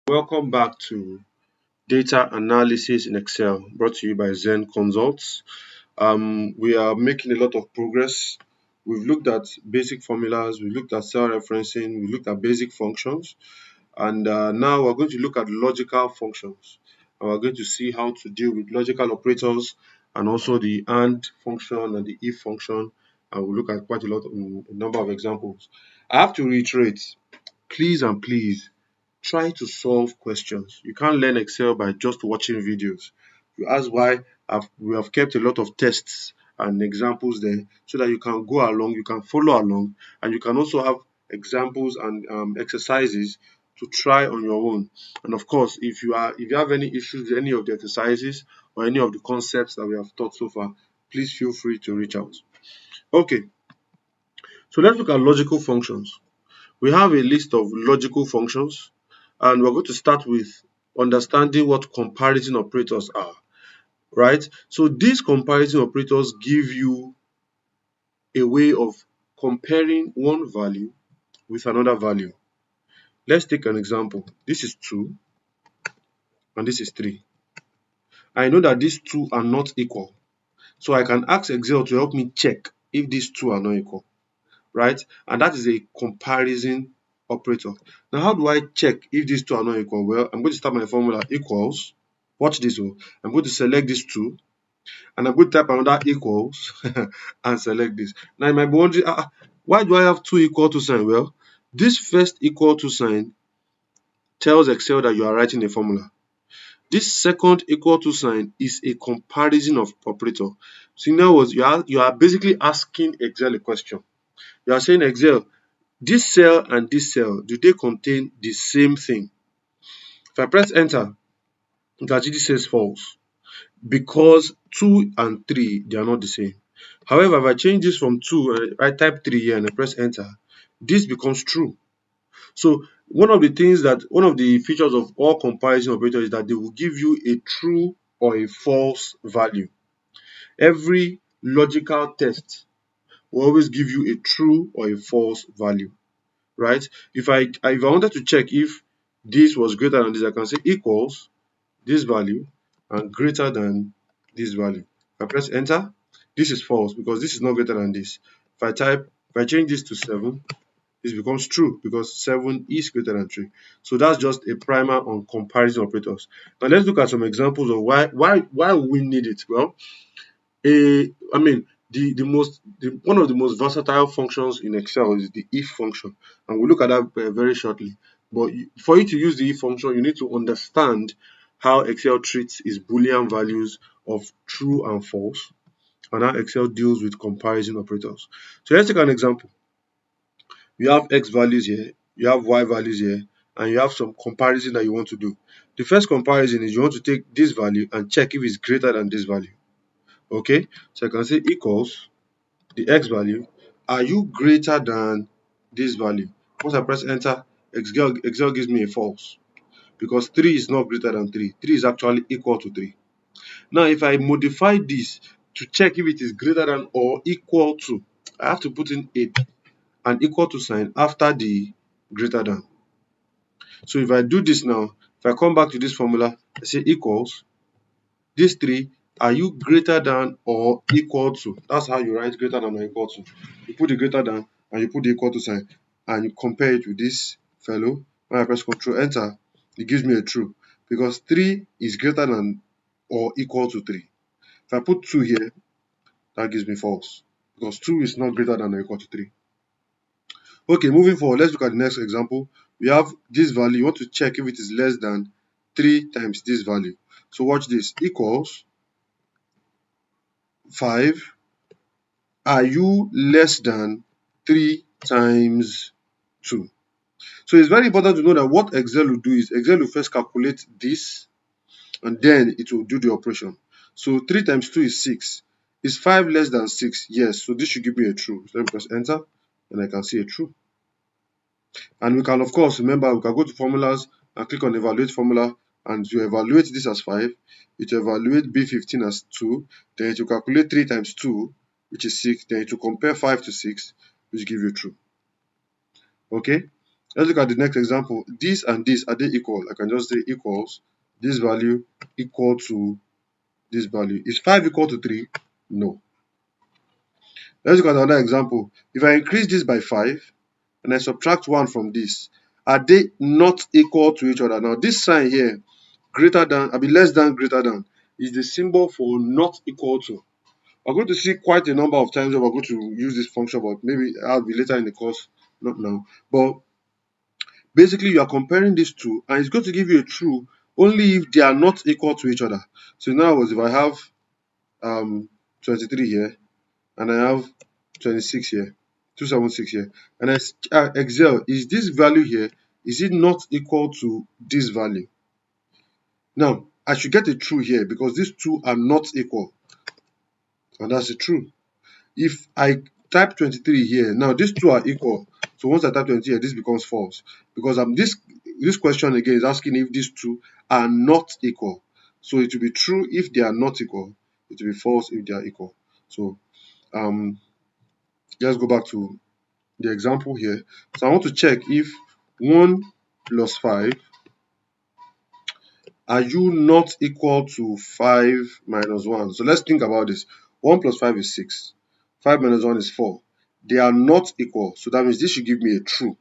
Welcome back to Data Analysis in Excel, brought to you by Zen Consults. We are making a lot of progress. We've looked at basic formulas, we looked at cell referencing, we looked at basic functions, and now we're going to look at logical functions. And we're going to see how to deal with logical operators and also the AND function and the if function. And we'll look at quite a number of examples. I have to reiterate, please and please try to solve questions. You can't learn Excel by just watching videos. You ask why we have kept a lot of tests and examples there so that you can go along, you can follow along, and you can also have examples and exercises to try on your own. And of course, if you have any issues with any of the exercises or any of the concepts that we have taught so far, please feel free to reach out. Okay, so let's look at logical functions. We have a list of logical functions, and we're going to start with understanding what comparison operators are, right? So these comparison operators give you a way of comparing one value with another value. Let's take an example. This is 2 and this is 3. I know that these two are not equal, so I can ask Excel to help me check if these two are not equal, right? And that is a comparison operator. Now, how do I check if these two are not equal? Well, I'm going to start my formula equals. Watch this. I'm going to select these two, and I'm going to type another equals and select this. Now, you might be wondering, why do I have two equal to sign? Well, this first equal to sign tells Excel that you are writing a formula. This second equal to sign is a comparison of operator. So in other words, you are basically asking Excel a question. You are saying, Excel, this cell and this cell, do they contain the same thing? If I press enter, it actually says false because 2 and 3, they are not the same. However, if I change this from 2 and I type 3 here and I press enter, this becomes true. So one of the features of all comparison operators is that they will give you a true or a false value. Every logical test will always give you a true or a false value, right? If I wanted to check if this was greater than this, I can say equals this value and greater than this value. If I press enter, this is false because this is not greater than this. If I change this to 7, this becomes true because 7 is greater than 3. So that's just a primer on comparison operators. Now let's look at some examples of why we need it. Well, I mean, one of the most versatile functions in Excel is the if function, and we'll look at that very shortly. But for you to use the if function, you need to understand how Excel treats its Boolean values of true and false, and how Excel deals with comparison operators. So let's take an example. You have X values here, you have Y values here, and you have some comparison that you want to do. The first comparison is you want to take this value and check if it's greater than this value. Okay, so I can say equals the X value. Are you greater than this value? Once I press enter, Excel gives me a false because 3 is not greater than 3. 3 is actually equal to 3. Now, if I modify this to check if it is greater than or equal to, I have to put in an equal to sign after the greater than. So if I do this now, if I come back to this formula, I say equals these 3, are you greater than or equal to? That's how you write greater than or equal to. You put the greater than and you put the equal to sign and you compare it with this fellow. When I press Ctrl Enter, it gives me a true because 3 is greater than or equal to 3. If I put 2 here, that gives me false because 2 is not greater than or equal to 3. Okay, moving forward, let's look at the next example. We have this value. You want to check if it is less than 3 times this value. So watch this. Equals 5. Are you less than 3 times 2? So it's very important to know that what Excel will do is Excel will first calculate this and then it will do the operation. So 3 times 2 is 6. Is 5 less than 6? Yes. So this should give me a true. So let me press enter and I can see a true. And we can, of course, remember, we can go to formulas and click on evaluate formula, and you evaluate this as 5, it will evaluate B15 as 2, then it will calculate 3 times 2, which is 6, then it will compare 5 to 6, which gives you true. Okay? Let's look at the next example. This and this, are they equal? I can just say equals this value equal to this value. Is 5 equal to 3? No. Let's look at another example. If I increase this by 5 and I subtract 1 from this, are they not equal to each other? Now, this sign here, greater than, I mean less than, greater than, is the symbol for not equal to. We're going to see quite a number of times that we're going to use this function, but maybe I'll be later in the course, not now. But basically, you are comparing these two, and it's going to give you a true only if they are not equal to each other. So in other words, if I have 23 here, and I have 26 here, 276 here, and I Excel, is this value here, is it not equal to this value? Now, I should get a true here because these two are not equal, and that's a true. If I type 23 here, now these two are equal. So once I type 20 here, this becomes false because this question again is asking if these two are not equal. So it will be true if they are not equal. It will be false if they are equal. So let's go back to the example here. So I want to check if 1 plus 5, are you not equal to 5 minus 1? So let's think about this. 1 plus 5 is 6. 5 minus 1 is 4. They are not equal. So that means this should give me a true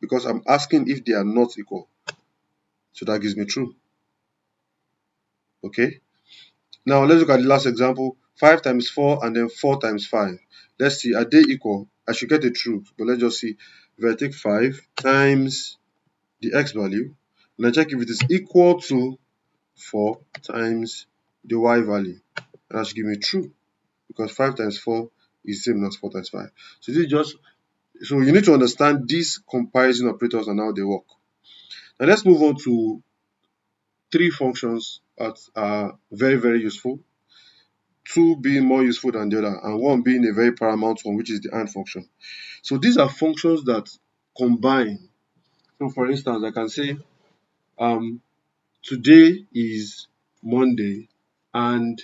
because I'm asking if they are not equal. So that gives me true. Okay. Now let's look at the last example. 5 times 4 and then 4 times 5. Let's see, are they equal? I should get a true. But let's just see. If I take 5 times the x value, and I check if it is equal to 4 times the y value, and that should give me true because 5 times 4 is the same as 4 times 5. So this is just, so you need to understand these comparison operators and how they work. Now let's move on to 3 functions that are very, very useful, 2 being more useful than the other, and 1 being a very paramount one, which is the AND function. So these are functions that combine. So for instance, I can say today is Monday and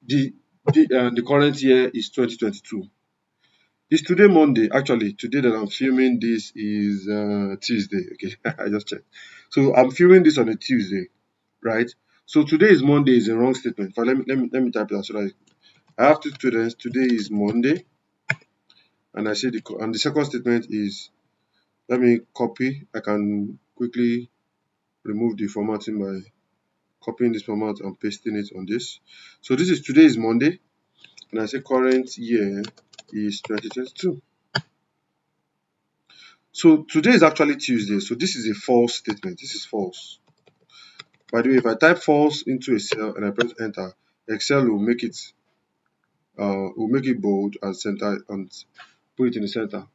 the current year is 2022. Is today Monday? Actually, today that I'm filming this is Tuesday. Okay, I just checked. So I'm filming this on a Tuesday, right? So today is Monday is a wrong statement. But let me type that so that I have 2 students. Today is Monday, and I say the second statement is, let me copy. I can quickly remove the formatting by copying this format and pasting it on this. So this is today is Monday, and I say current year is 2022. So today is actually Tuesday, so this is a false statement. This is false. By the way, if I type false into a cell and I press enter, Excel will make it bold and center and put it in the center.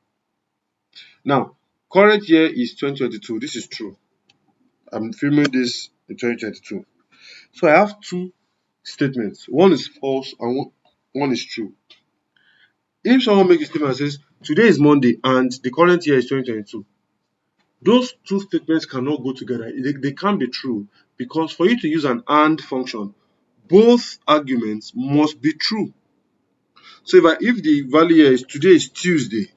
Now, current year is 2022. This is true. I'm filming this in 2022. So I have 2 statements. One is false and one is true. If someone makes a statement and says today is Monday and the current year is 2022, those 2 statements cannot go together. They can't be true because for you to use an AND function, both arguments must be true. So if the value here is today is Tuesday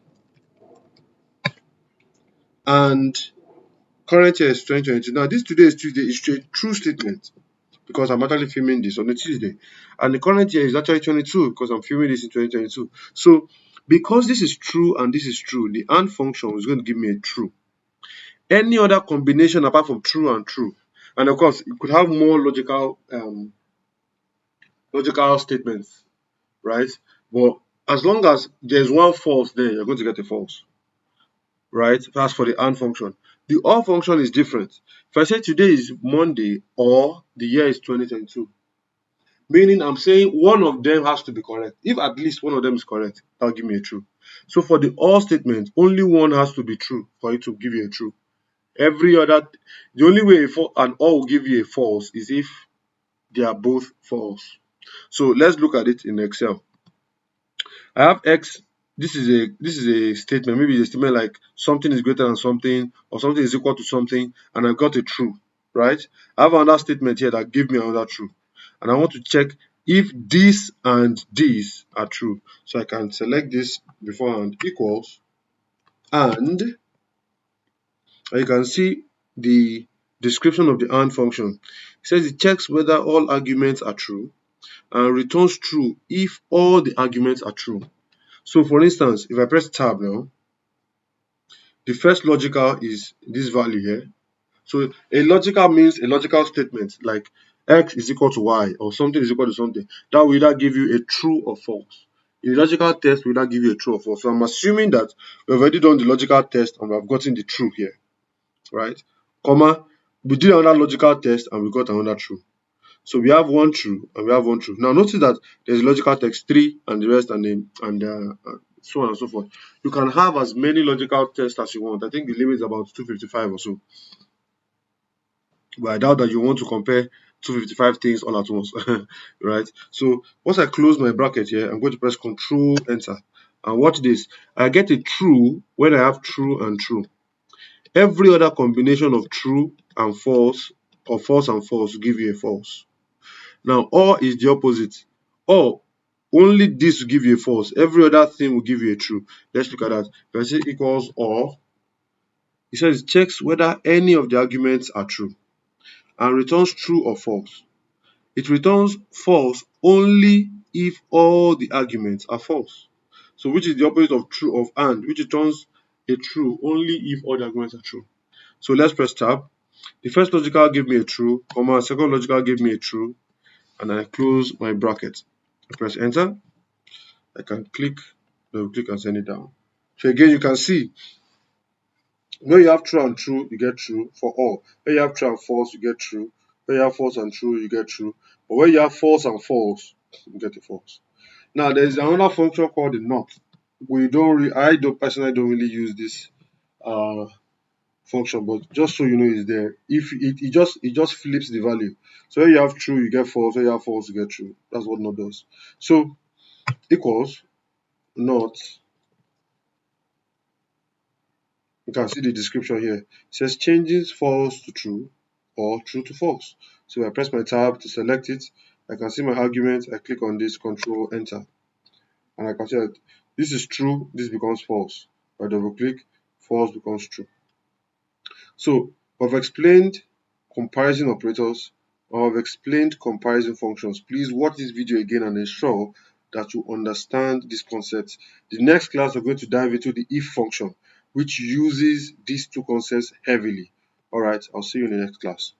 and current year is 2022, now this today is Tuesday is a true statement because I'm actually filming this on a Tuesday, and the current year is actually 22 because I'm filming this in 2022. So because this is true and this is true, the AND function is going to give me a true. Any other combination apart from true and true, and of course you could have more logical statements, right? But as long as there's one false there, you're going to get a false, right? That's for the AND function. The OR function is different. If I say today is Monday or the year is 2022, meaning I'm saying one of them has to be correct. If at least one of them is correct, that'll give me a true. So for the OR statement, only one has to be true for it to give you a true. Every other, the only way an OR will give you a false is if they are both false. So let's look at it in Excel. I have X. This is a statement. Maybe it's a statement like something is greater than something or something is equal to something, and I've got a true, right? I have another statement here that give me another true, and I want to check if this and this are true. So I can select this beforehand equals, and you can see the description of the AND function. It says it checks whether all arguments are true and returns true if all the arguments are true. So for instance, if I press tab now, the first logical is this value here. So a logical means a logical statement like x is equal to y or something is equal to something. That will either give you a true or false. In the logical test, will either give you a true or false. So I'm assuming that we've already done the logical test and we have gotten the true here, right? Comma, we did another logical test and we got another true. So we have one true and we have one true. Now notice that there's logical text 3 and the rest and so on and so forth. You can have as many logical tests as you want. I think the limit is about 255 or so. But I doubt that you want to compare 255 things all at once, right? So once I close my bracket here, I'm going to press Control Enter. And watch this. I get a true when I have true and true. Every other combination of true and false or false and false will give you a false. Now, or is the opposite. Or only this will give you a false. Every other thing will give you a true. Let's look at that. If I say equals or, it says it checks whether any of the arguments are true and returns true or false. It returns false only if all the arguments are false. So which is the opposite of true of and, which returns a true only if all the arguments are true. So let's press tab. The first logical gave me a true, comma, second logical gave me a true, and I close my bracket. I press enter. I can click, double click and send it down. So again, you can see when you have true and true, you get true for all. When you have true and false, you get true. When you have false and true, you get true. But when you have false and false, you get a false. Now there's another function called the not. I don't personally don't really use this uh function, but just so you know it's there. If it just flips the value. So when you have true, you get false. When you have false, you get true. That's what not does. So equals not. You can see the description here. It says changes false to true or true to false. So I press my tab to select it. I can see my argument. I click on this, Control Enter, and I can see that this is true. This becomes false. If I double click, false becomes true. So I've explained comparison operators, or I've explained comparison functions. Please watch this video again and ensure that you understand this concept. The next class we're going to dive into the if function, which uses these two concepts heavily. All right, I'll see you in the next class.